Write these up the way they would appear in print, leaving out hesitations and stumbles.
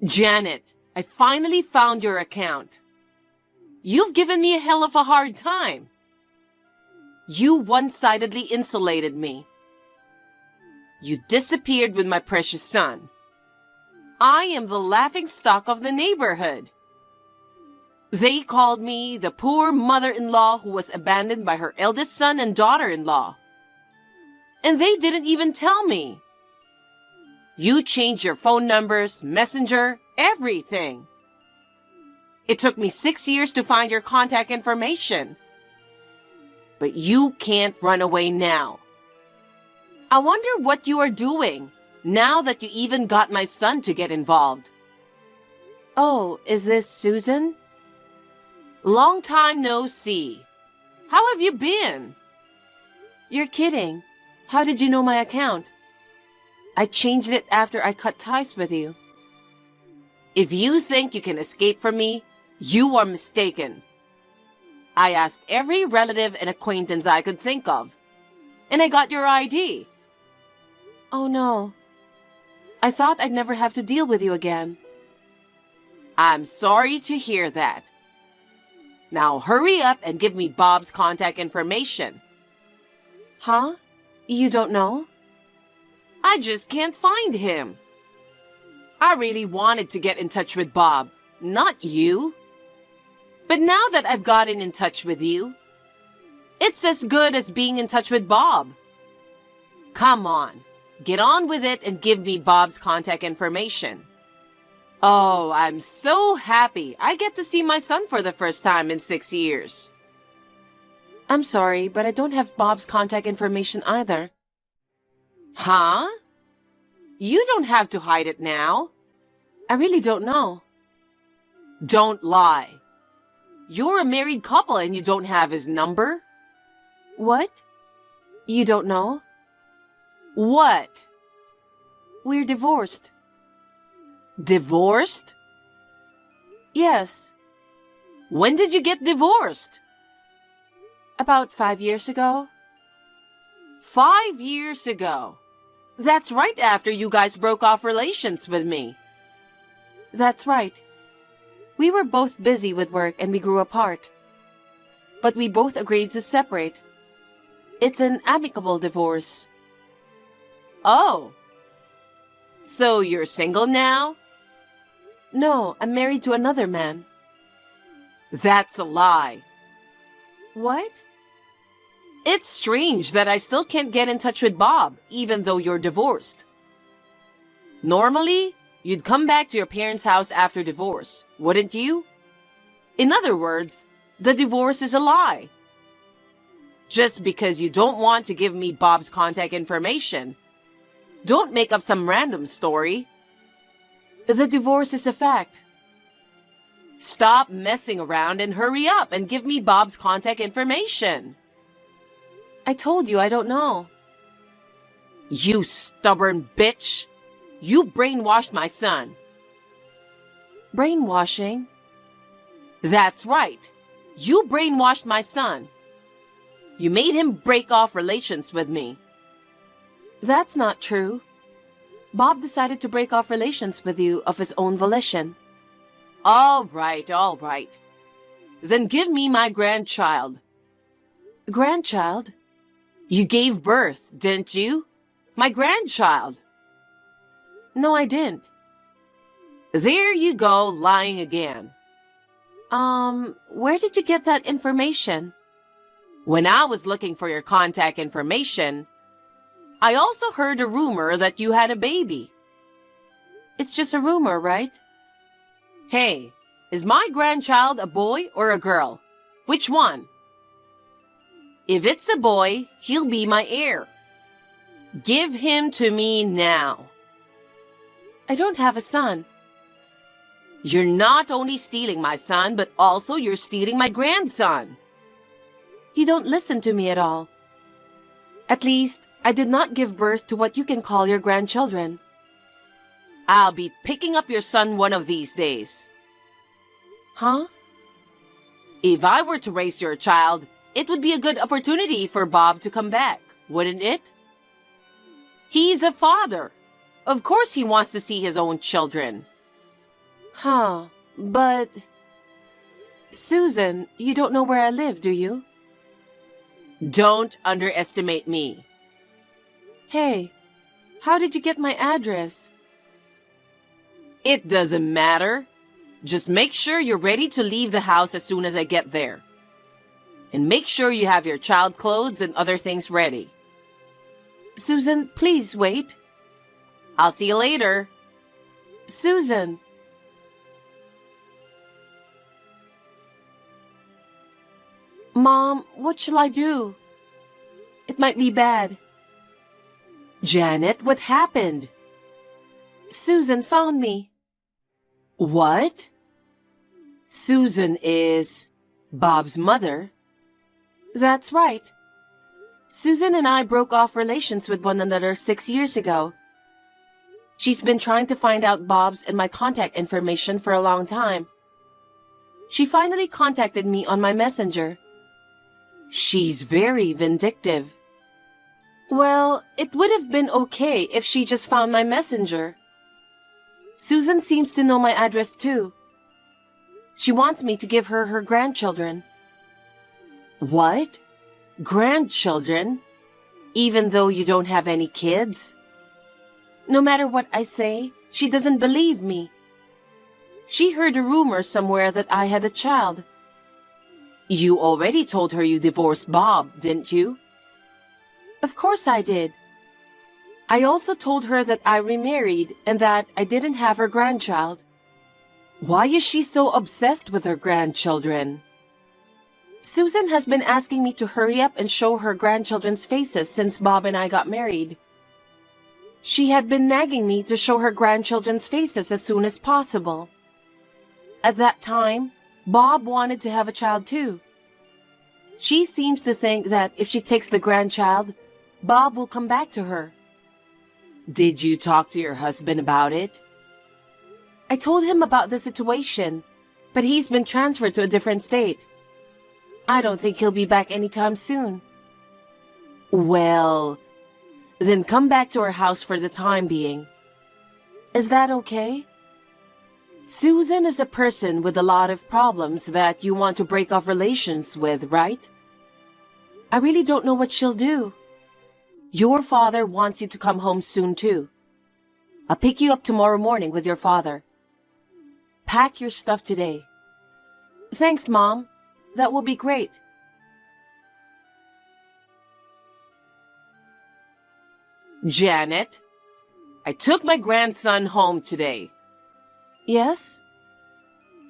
Janet, I finally found your account. You've given me a hell of a hard time. You one-sidedly insulated me. You disappeared with my precious son. I am the laughingstock of the neighborhood. They called me the poor mother-in-law who was abandoned by her eldest son and daughter-in-law. And they didn't even tell me. You changed your phone numbers, messenger, everything. It took me 6 years to find your contact information. But you can't run away now. I wonder what you are doing now that you even got my son to get involved. Oh, is this Susan? Long time no see. How have you been? You're kidding. How did you know my account? I changed it after I cut ties with you. If you think you can escape from me, you are mistaken. I asked every relative and acquaintance I could think of, and I got your ID. Oh no. I thought I'd never have to deal with you again. I'm sorry to hear that. Now hurry up and give me Bob's contact information. Huh? You don't know? I just can't find him. I really wanted to get in touch with Bob, not you. But now that I've gotten in touch with you, it's as good as being in touch with Bob. Come on, get on with it and give me Bob's contact information. Oh, I'm so happy I get to see my son for the first time in 6 years. I'm sorry, but I don't have Bob's contact information either. Huh? You don't have to hide it now. I really don't know. Don't lie. You're a married couple and you don't have his number? What? You don't know? What? We're divorced. Divorced? Yes. When did you get divorced? About 5 years ago. 5 years ago? That's right after you guys broke off relations with me. That's right. We were both busy with work and we grew apart. But we both agreed to separate. It's an amicable divorce. Oh. So you're single now? No, I'm married to another man. That's a lie. What? It's strange that I still can't get in touch with Bob, even though you're divorced. Normally, you'd come back to your parents' house after divorce, wouldn't you? In other words, the divorce is a lie. Just because you don't want to give me Bob's contact information, don't make up some random story. The divorce is a fact. Stop messing around and hurry up and give me Bob's contact information. I told you I don't know. You stubborn bitch. You brainwashed my son. Brainwashing? That's right. You brainwashed my son. You made him break off relations with me. That's not true. Bob decided to break off relations with you of his own volition. All right, all right. Then give me my grandchild. Grandchild? You gave birth, didn't you? My grandchild. No, I didn't. There you go, lying again. Where did you get that information? When I was looking for your contact information, I also heard a rumor that you had a baby. It's just a rumor, right? Hey, is my grandchild a boy or a girl? Which one? If it's a boy, he'll be my heir. Give him to me now. I don't have a son. You're not only stealing my son, but also you're stealing my grandson. You don't listen to me at all. At least, I did not give birth to what you can call your grandchildren. I'll be picking up your son one of these days. Huh? If I were to raise your child, it would be a good opportunity for Bob to come back, wouldn't it? He's a father. Of course he wants to see his own children. Huh, but... Susan, you don't know where I live, do you? Don't underestimate me. Hey, how did you get my address? It doesn't matter. Just make sure you're ready to leave the house as soon as I get there. And make sure you have your child's clothes and other things ready. Susan, please wait. I'll see you later. Susan. Mom, what shall I do? It might be bad. Janet, what happened? Susan found me. What? Susan is Bob's mother? That's right. Susan and I broke off relations with one another 6 years ago. She's been trying to find out Bob's and my contact information for a long time. She finally contacted me on my messenger. She's very vindictive. Well, it would have been okay if she just found my messenger. Susan seems to know my address too. She wants me to give her her grandchildren. What? Grandchildren? Even though you don't have any kids? No matter what I say, she doesn't believe me. She heard a rumor somewhere that I had a child. You already told her you divorced Bob, didn't you? Of course I did. I also told her that I remarried and that I didn't have her grandchild. Why is she so obsessed with her grandchildren? Susan has been asking me to hurry up and show her grandchildren's faces since Bob and I got married. She had been nagging me to show her grandchildren's faces as soon as possible. At that time, Bob wanted to have a child too. She seems to think that if she takes the grandchild, Bob will come back to her. Did you talk to your husband about it? I told him about the situation, but he's been transferred to a different state. I don't think he'll be back anytime soon. Well, then come back to our house for the time being. Is that okay? Susan is a person with a lot of problems that you want to break off relations with, right? I really don't know what she'll do. Your father wants you to come home soon too. I'll pick you up tomorrow morning with your father. Pack your stuff today. Thanks, Mom. That will be great. Janet, I took my grandson home today. Yes?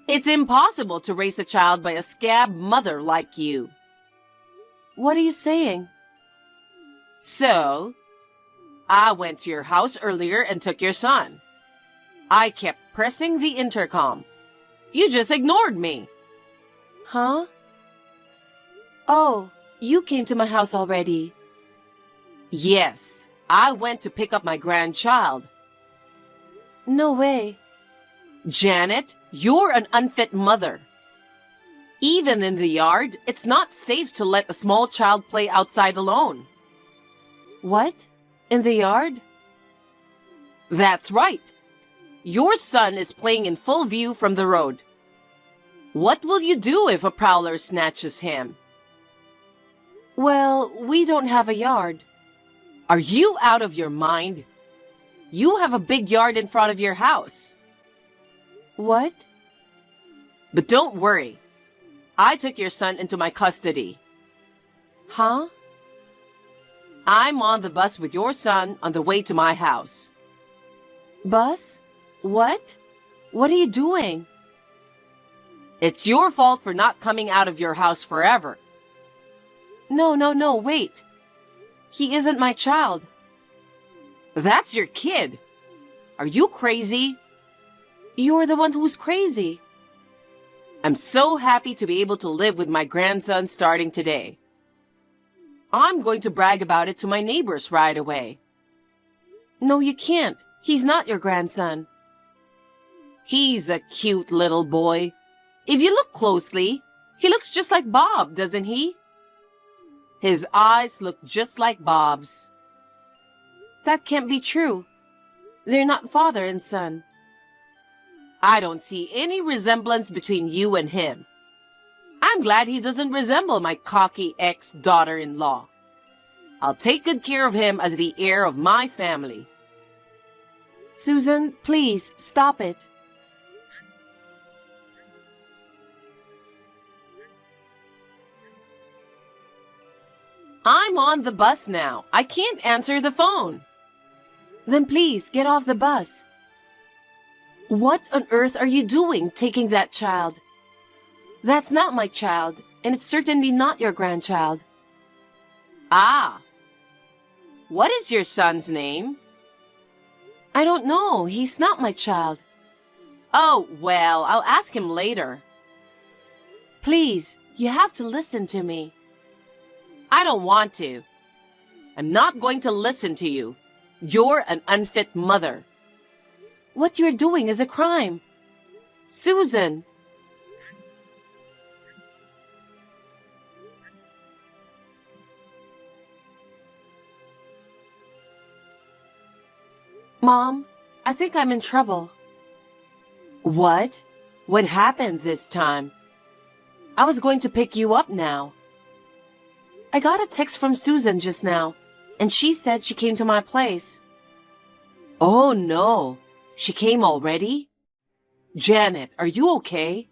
It's impossible to raise a child by a scab mother like you. What are you saying? So, I went to your house earlier and took your son. I kept pressing the intercom. You just ignored me. Huh? Oh, you came to my house already. Yes, I went to pick up my grandchild. No way. Janet, you're an unfit mother. Even in the yard, it's not safe to let a small child play outside alone. What? In the yard? That's right. Your son is playing in full view from the road. What will you do if a prowler snatches him? Well, we don't have a yard. Are you out of your mind? You have a big yard in front of your house. What? But don't worry. I took your son into my custody. Huh? I'm on the bus with your son on the way to my house. Bus? What? What are you doing? It's your fault for not coming out of your house forever. No, wait. He isn't my child. That's your kid. Are you crazy? You're the one who's crazy. I'm so happy to be able to live with my grandson starting today. I'm going to brag about it to my neighbors right away. No, you can't. He's not your grandson. He's a cute little boy. If you look closely, he looks just like Bob, doesn't he? His eyes look just like Bob's. That can't be true. They're not father and son. I don't see any resemblance between you and him. I'm glad he doesn't resemble my cocky ex-daughter-in-law. I'll take good care of him as the heir of my family. Susan, please, stop it. I'm on the bus now. I can't answer the phone. Then please, get off the bus. What on earth are you doing, taking that child? That's not my child, and it's certainly not your grandchild. Ah. What is your son's name? I don't know. He's not my child. Oh, well, I'll ask him later. Please, you have to listen to me. I don't want to. I'm not going to listen to you. You're an unfit mother. What you're doing is a crime. Susan! Mom, I think I'm in trouble. What? What happened this time? I was going to pick you up now. I got a text from Susan just now, and she said she came to my place. Oh no, she came already? Janet, are you okay?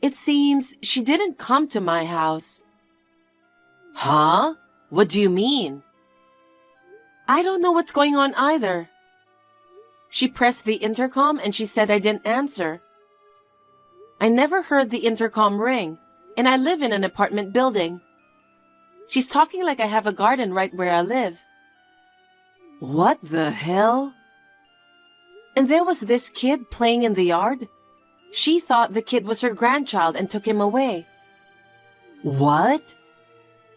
It seems she didn't come to my house. Huh? What do you mean? I don't know what's going on either. She pressed the intercom and she said I didn't answer. I never heard the intercom ring, and I live in an apartment building. She's talking like I have a garden right where I live. What the hell? And there was this kid playing in the yard. She thought the kid was her grandchild and took him away. What?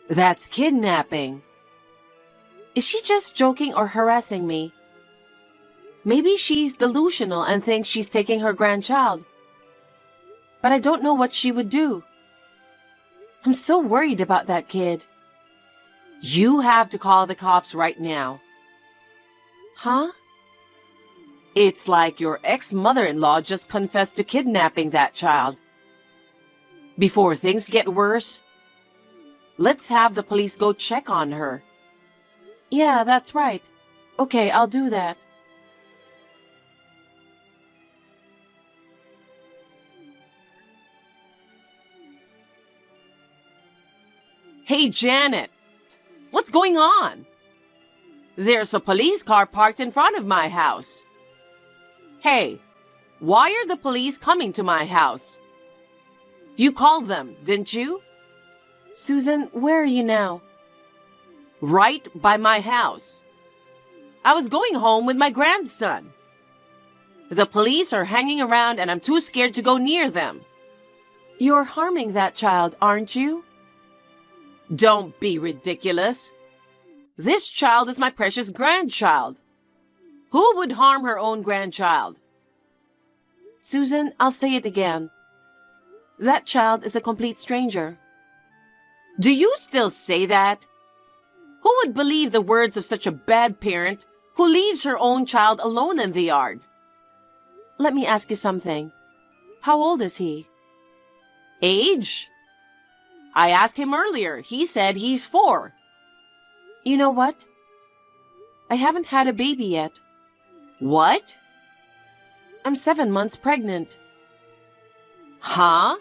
That's kidnapping. Is she just joking or harassing me? Maybe she's delusional and thinks she's taking her grandchild. But I don't know what she would do. I'm so worried about that kid. You have to call the cops right now. Huh? It's like your ex-mother-in-law just confessed to kidnapping that child. Before things get worse, let's have the police go check on her. Yeah, that's right. Okay, I'll do that. Hey, Janet! What's going on? There's a police car parked in front of my house. Hey, why are the police coming to my house? You called them, didn't you? Susan, where are you now? Right by my house. I was going home with my grandson. The police are hanging around and I'm too scared to go near them. You're harming that child, aren't you? Don't be ridiculous. This child is my precious grandchild. Who would harm her own grandchild? Susan, I'll say it again. That child is a complete stranger. Do you still say that? Who would believe the words of such a bad parent who leaves her own child alone in the yard? Let me ask you something. How old is he? Age? I asked him earlier. He said he's 4. You know what? I haven't had a baby yet. What? I'm 7 months pregnant. Huh?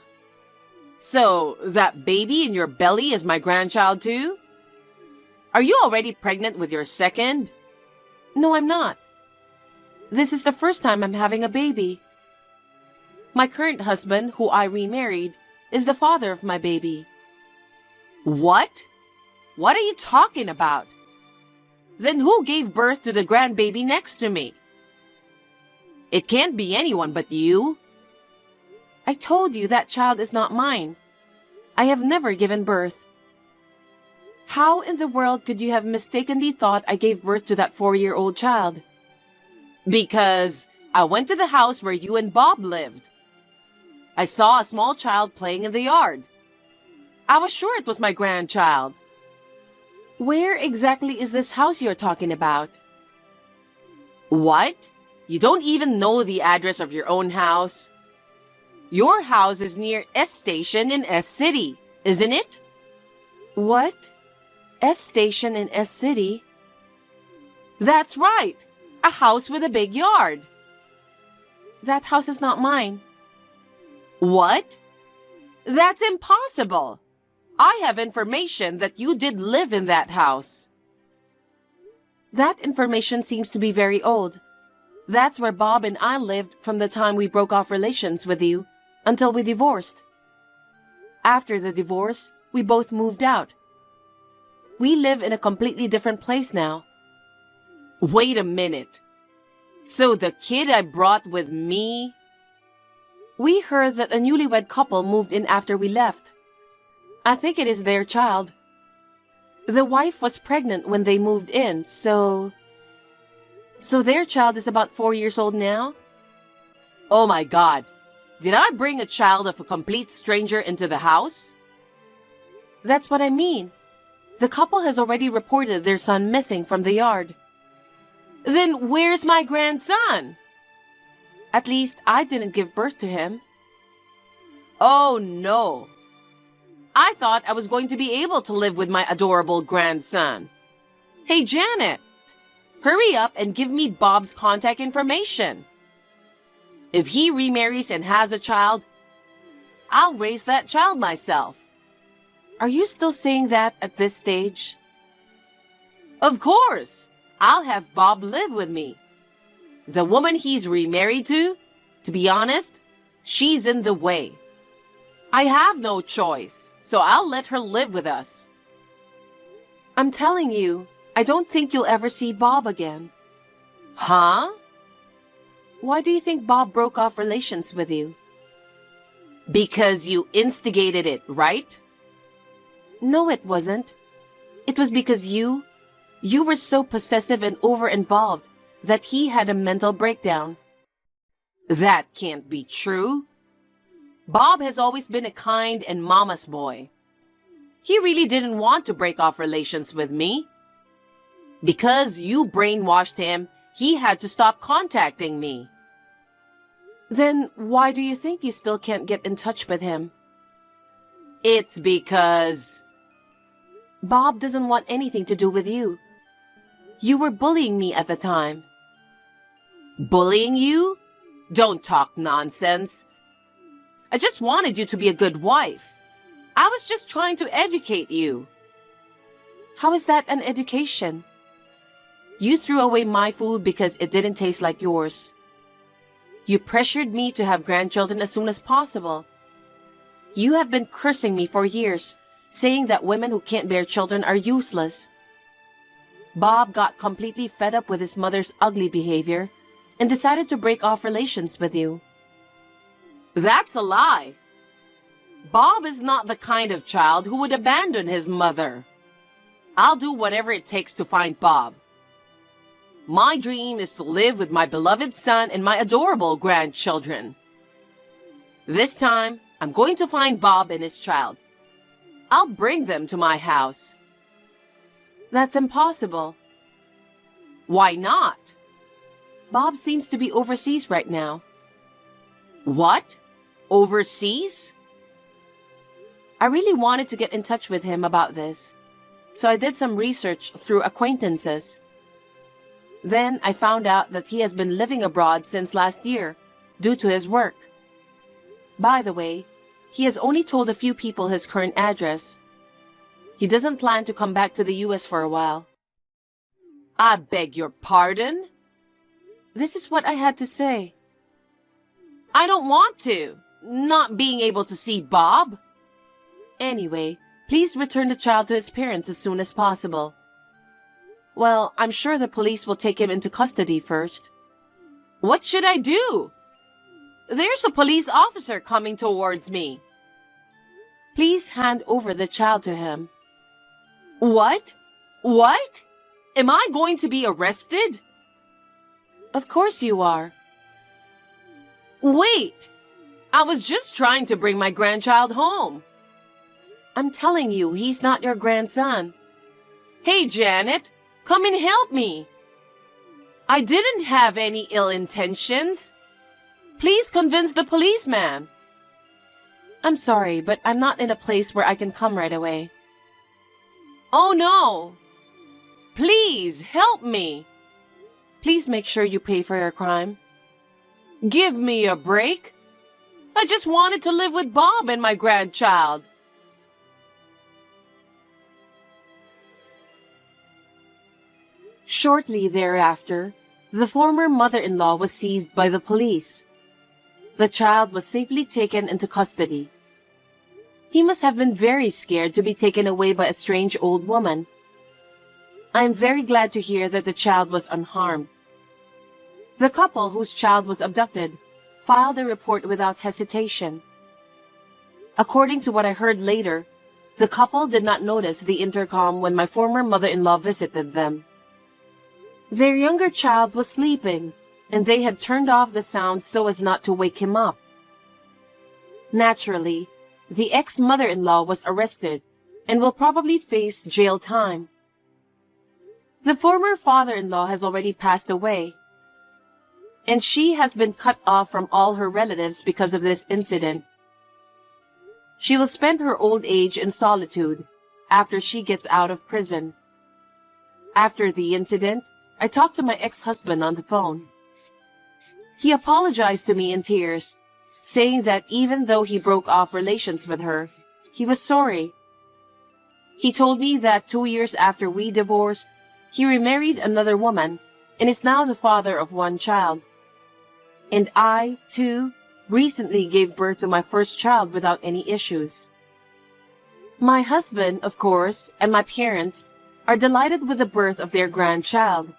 So, that baby in your belly is my grandchild too? Are you already pregnant with your second? No, I'm not. This is the first time I'm having a baby. My current husband, who I remarried, is the father of my baby. What? What are you talking about? Then who gave birth to the grandbaby next to me? It can't be anyone but you. I told you that child is not mine. I have never given birth. How in the world could you have mistakenly thought I gave birth to that 4-year-old child? Because I went to the house where you and Bob lived. I saw a small child playing in the yard. I was sure it was my grandchild. Where exactly is this house you're talking about? What? You don't even know the address of your own house. Your house is near S Station in S City, isn't it? What? S Station in S City? That's right. A house with a big yard. That house is not mine. What? That's impossible. I have information that you did live in that house. That information seems to be very old. That's where Bob and I lived from the time we broke off relations with you until we divorced. After the divorce, we both moved out. We live in a completely different place now. Wait a minute. So the kid I brought with me... We heard that a newlywed couple moved in after we left. I think it is their child. The wife was pregnant when they moved in, so their child is about 4 years old now? Oh my God. Did I bring a child of a complete stranger into the house? That's what I mean. The couple has already reported their son missing from the yard. Then where's my grandson? At least I didn't give birth to him. Oh no. I thought I was going to be able to live with my adorable grandson. Hey Janet, hurry up and give me Bob's contact information. If he remarries and has a child, I'll raise that child myself. Are you still saying that at this stage? Of course. I'll have Bob live with me. The woman he's remarried to be honest, she's in the way. I have no choice, so I'll let her live with us. I'm telling you, I don't think you'll ever see Bob again. Huh? Why do you think Bob broke off relations with you? Because you instigated it, right? No, it wasn't. It was because you were so possessive and over-involved that he had a mental breakdown. That can't be true. Bob has always been a kind and mama's boy. He really didn't want to break off relations with me. Because you brainwashed him, he had to stop contacting me. Then why do you think you still can't get in touch with him? It's because... Bob doesn't want anything to do with you. You were bullying me at the time. Bullying you? Don't talk nonsense. I just wanted you to be a good wife. I was just trying to educate you. How is that an education? You threw away my food because it didn't taste like yours. You pressured me to have grandchildren as soon as possible. You have been cursing me for years, saying that women who can't bear children are useless. Bob got completely fed up with his mother's ugly behavior and decided to break off relations with you. That's a lie. Bob is not the kind of child who would abandon his mother. I'll do whatever it takes to find Bob. My dream is to live with my beloved son and my adorable grandchildren. This time, I'm going to find Bob and his child. I'll bring them to my house. That's impossible. Why not? Bob seems to be overseas right now. What? Overseas? I really wanted to get in touch with him about this, so I did some research through acquaintances. Then I found out that he has been living abroad since last year, due to his work. By the way, he has only told a few people his current address. He doesn't plan to come back to the US for a while. I beg your pardon? This is what I had to say. I don't want to. Not being able to see Bob. Anyway, please return the child to his parents as soon as possible. Well, I'm sure the police will take him into custody first. What should I do? There's a police officer coming towards me. Please hand over the child to him. What? What? Am I going to be arrested? Of course you are. Wait! I was just trying to bring my grandchild home. I'm telling you, he's not your grandson. Hey, Janet, come and help me. I didn't have any ill intentions. Please convince the policeman. I'm sorry, but I'm not in a place where I can come right away. Oh no! Please help me. Please make sure you pay for your crime. Give me a break. I just wanted to live with Bob and my grandchild. Shortly thereafter, the former mother-in-law was seized by the police. The child was safely taken into custody. He must have been very scared to be taken away by a strange old woman. I am very glad to hear that the child was unharmed. The couple whose child was abducted filed a report without hesitation. According to what I heard later, the couple did not notice the intercom when my former mother-in-law visited them. Their younger child was sleeping, and they had turned off the sound so as not to wake him up. Naturally, the ex-mother-in-law was arrested and will probably face jail time. The former father-in-law has already passed away, and she has been cut off from all her relatives because of this incident. She will spend her old age in solitude after she gets out of prison. After the incident, I talked to my ex-husband on the phone. He apologized to me in tears, saying that even though he broke off relations with her, he was sorry. He told me that 2 years after we divorced, he remarried another woman and is now the father of one child. And I, too, recently gave birth to my first child without any issues. My husband, of course, and my parents are delighted with the birth of their grandchild.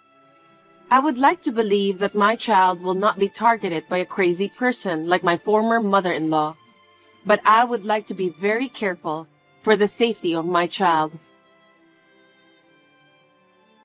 I would like to believe that my child will not be targeted by a crazy person like my former mother-in-law, but I would like to be very careful for the safety of my child.